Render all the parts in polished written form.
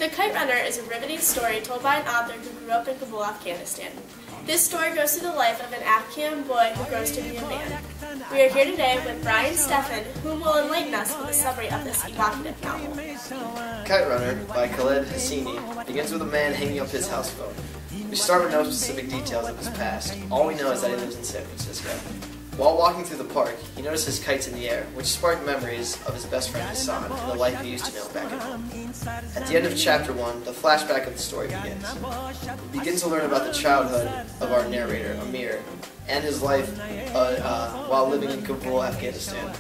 The Kite Runner is a riveting story told by an author who grew up in Kabul, Afghanistan. This story goes through the life of an Afghan boy who grows to be a man. We are here today with Brian Steffen, whom will enlighten us with a summary of this evocative novel. Kite Runner by Khaled Hosseini begins with a man hanging up his houseboat. We start with no specific details of his past. All we know is that he lives in San Francisco. While walking through the park, he notices kites in the air, which sparked memories of his best friend Hassan and the life he used to know back at home. At the end of Chapter 1, the flashback of the story begins. We begin to learn about the childhood of our narrator, Amir, and his life while living in Kabul, Afghanistan.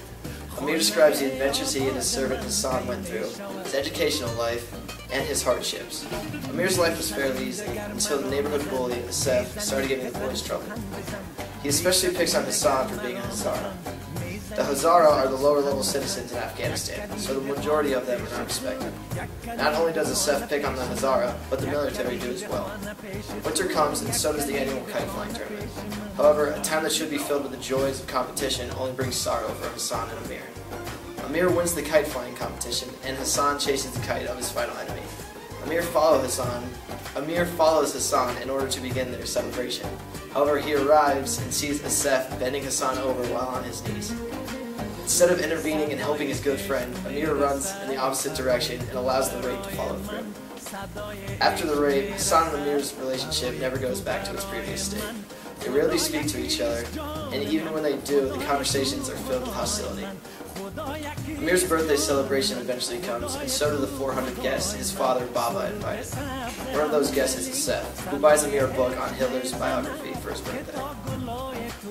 Amir describes the adventures he and his servant Hassan went through, his educational life, and his hardships. Amir's life was fairly easy until the neighborhood bully, Asef, started giving the boys trouble. He especially picks on Hassan for being a Hazara. The Hazara are the lower-level citizens in Afghanistan, so the majority of them are not respected. Not only does Asef pick on the Hazara, but the military do as well. Winter comes, and so does the annual kite flying tournament. However, a time that should be filled with the joys of competition only brings sorrow for Hassan and Amir. Amir wins the kite flying competition, and Hassan chases the kite of his final enemy. Amir follows Hassan in order to begin their celebration. However, he arrives and sees Asef bending Hassan over while on his knees. Instead of intervening and helping his good friend, Amir runs in the opposite direction and allows the rape to follow through. After the rape, Hassan and Amir's relationship never goes back to its previous state. They rarely speak to each other, and even when they do, the conversations are filled with hostility. Amir's birthday celebration eventually comes, and so do the 400 guests his father, Baba, invited. One of those guests is Asef, who buys Amir a book on Hitler's biography for his birthday.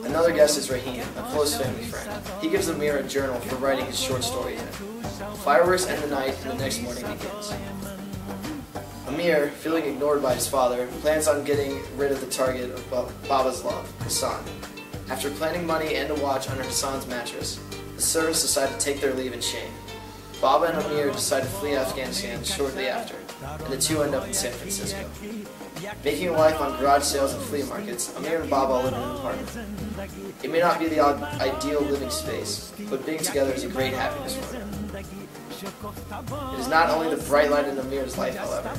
Another guest is Rahim, a close family friend. He gives Amir a journal for writing his short story in it. Fireworks end the night, and the next morning begins. Amir, feeling ignored by his father, plans on getting rid of the target of Baba's love, Hassan. After planning money and a watch under Hassan's mattress, the servants decide to take their leave in shame. Baba and Amir decide to flee Afghanistan shortly after, and the two end up in San Francisco. Making a life on garage sales and flea markets, Amir and Baba live in an apartment. It may not be the ideal living space, but being together is a great happiness for them. It is not only the bright light in Amir's life, however.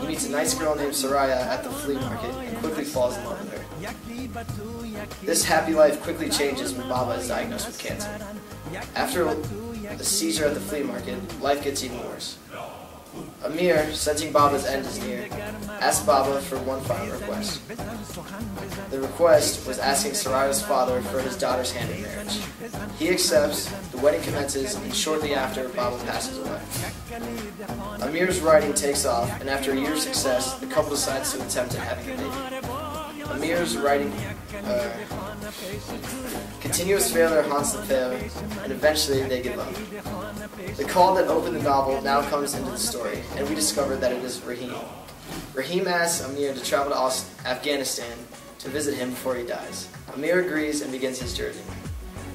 He meets a nice girl named Soraya at the flea market and quickly falls in love with her. This happy life quickly changes when Baba is diagnosed with cancer. After a seizure at the flea market, life gets even worse. Amir, sensing Baba's end is near, asks Baba for one final request. The request was asking Soraya's father for his daughter's hand in marriage. He accepts, the wedding commences, and shortly after, Baba passes away. Amir's writing takes off, and after a year's success, the couple decides to attempt at having a baby. Amir's writing continuous failure haunts the pair, and eventually they give up. The call that opened the novel now comes into the story, and we discover that it is Rahim. Rahim asks Amir to travel to Afghanistan to visit him before he dies. Amir agrees and begins his journey.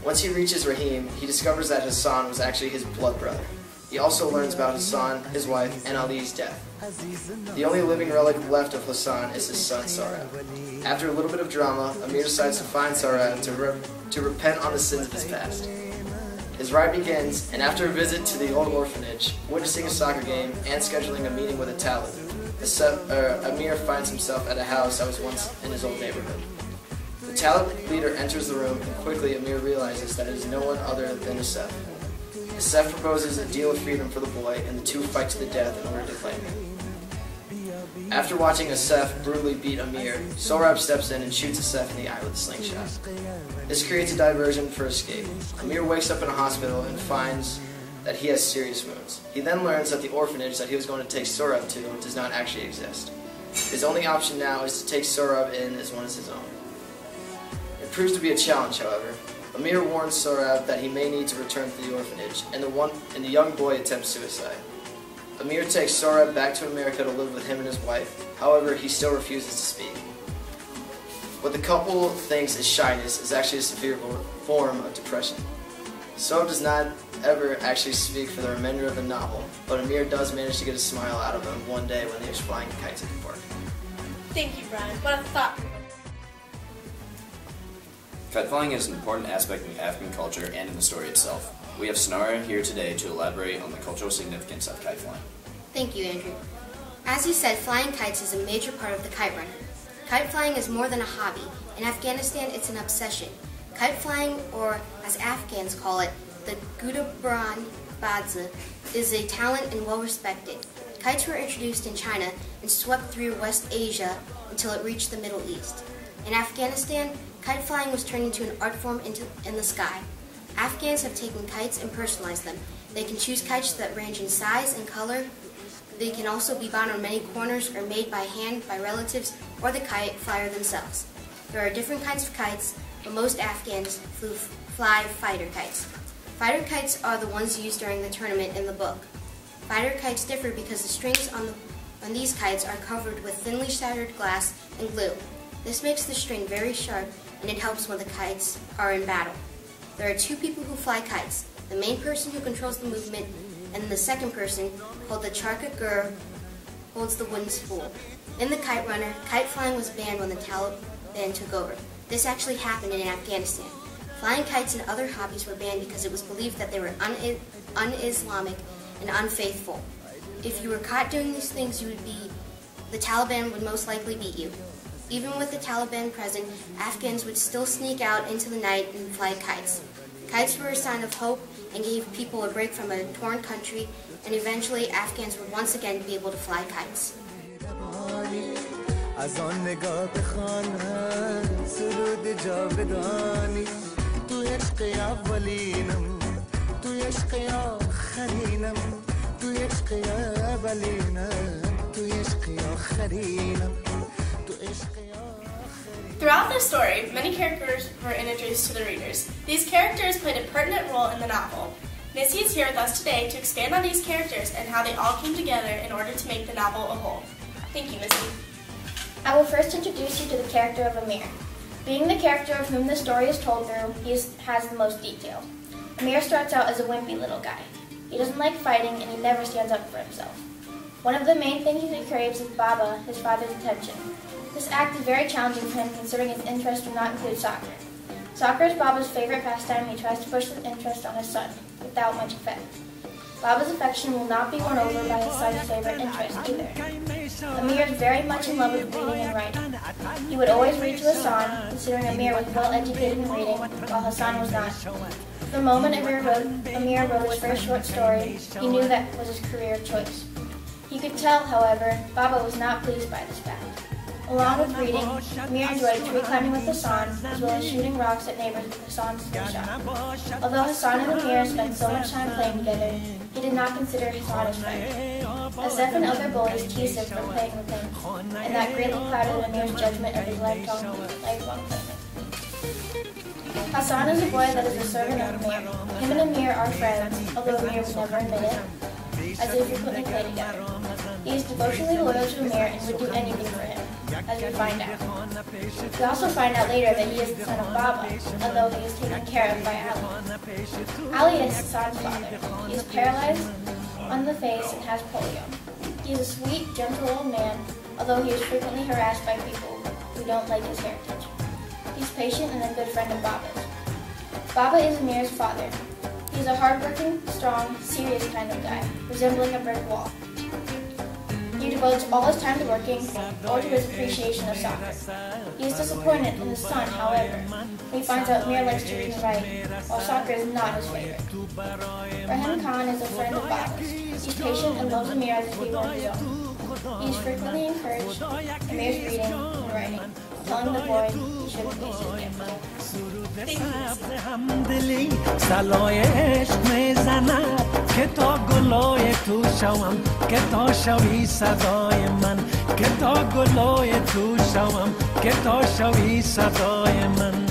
Once he reaches Rahim, he discovers that Hassan was actually his blood brother. He also learns about Hassan, his wife, and Ali's death. The only living relic left of Hassan is his son, Sarah. After a little bit of drama, Amir decides to find Sarah to repent on the sins of his past. His ride begins, and after a visit to the old orphanage, witnessing a soccer game, and scheduling a meeting with a talent, Amir finds himself at a house that was once in his old neighborhood. The talent leader enters the room, and quickly Amir realizes that it is no one other than Asef. Asef proposes a deal of freedom for the boy, and the two fight to the death in order to claim him. After watching Asef brutally beat Amir, Sorab steps in and shoots Asef in the eye with a slingshot. This creates a diversion for escape. Amir wakes up in a hospital and finds that he has serious wounds. He then learns that the orphanage that he was going to take Sorab to does not actually exist. His only option now is to take Sorab in as one of his own. It proves to be a challenge, however. Amir warns Sorab that he may need to return to the orphanage, and the young boy attempts suicide. Amir takes Sorab back to America to live with him and his wife. However, he still refuses to speak. What the couple thinks is shyness is actually a severe form of depression. Sorab does not ever actually speak for the remainder of the novel, but Amir does manage to get a smile out of him one day when he was flying kites at the park. Thank you, Brian. What a thought. Kite flying is an important aspect of African culture and in the story itself. We have Sonara here today to elaborate on the cultural significance of kite flying. Thank you, Andrew. As he said, flying kites is a major part of the kite runner. Kite flying is more than a hobby. In Afghanistan, it's an obsession. Kite flying, or as Afghans call it, the Gudabran Badza, is a talent and well respected. Kites were introduced in China and swept through West Asia until it reached the Middle East. In Afghanistan, kite flying was turned into an art form in the sky. Afghans have taken kites and personalized them. They can choose kites that range in size and color. They can also be bound on many corners or made by hand by relatives or the kite flyer themselves. There are different kinds of kites, but most Afghans fly fighter kites. Fighter kites are the ones used during the tournament in the book. Fighter kites differ because the strings on these kites are covered with thinly shattered glass and glue. This makes the string very sharp, and it helps when the kites are in battle. There are two people who fly kites, the main person who controls the movement, and the second person, called the charka gur, holds the wooden spool. In the kite runner, kite flying was banned when the Taliban took over. This actually happened in Afghanistan. Flying kites and other hobbies were banned because it was believed that they were un-Islamic and unfaithful. If you were caught doing these things, the Taliban would most likely beat you. Even with the Taliban present, Afghans would still sneak out into the night and fly kites. Kites were a sign of hope and gave people a break from a torn country, and eventually Afghans would once again be able to fly kites. Throughout this story, many characters were introduced to the readers. These characters played a pertinent role in the novel. Missy is here with us today to expand on these characters and how they all came together in order to make the novel a whole. Thank you, Missy. I will first introduce you to the character of Amir. Being the character of whom the story is told through, he has the most detail. Amir starts out as a wimpy little guy. He doesn't like fighting and he never stands up for himself. One of the main things he craves is Baba, his father's attention. This act is very challenging for him considering his interests do not include soccer. Soccer is Baba's favorite pastime and he tries to push this interest on his son, without much effect. Baba's affection will not be won over by his son's favorite interest either. Amir is very much in love with reading and writing. He would always read to Hassan, considering Amir was well educated in reading, while Hassan was not. The moment Amir wrote his first short story, he knew that was his career choice. He could tell, however, Baba was not pleased by this fact. Along with reading, Amir enjoyed tree climbing with Hassan, as well as shooting rocks at neighbors with Hassan's skill shot. Although Hassan and Amir spent so much time playing together, he did not consider Hassan his friend. Asif and other bullies teased him for playing with him, and that greatly clouded Amir's judgment of his lifelong playing. Hassan is a boy that is a servant of Amir. Him and Amir are friends, although Amir would never admit it, as they frequently play together. He is devotionally loyal to Amir and would do anything for him, as we find out. We also find out later that he is the son of Baba, although he is taken care of by Ali. Ali is Hassan's father. He is paralyzed on the face and has polio. He is a sweet, gentle old man, although he is frequently harassed by people who don't like his heritage. He's patient and a good friend of Baba's. Baba is Amir's father. He's a hardworking, strong, serious kind of guy, resembling a brick wall. He devotes all his time to working or to his appreciation of soccer. He is disappointed in his son, however, when he finds out Amir likes to read and write, while soccer is not his favorite. Rahim Khan is a friend of Baba's. He's patient and loves Amir as if he were his own. He is frequently encouraged Amir's reading and writing, telling the boy he shouldn't waste his gift. همدلی سلای عشق میزند که تا گلای تو شوم که تا شوی صدای من که تا گلای تو شوم که تا شوی صدای من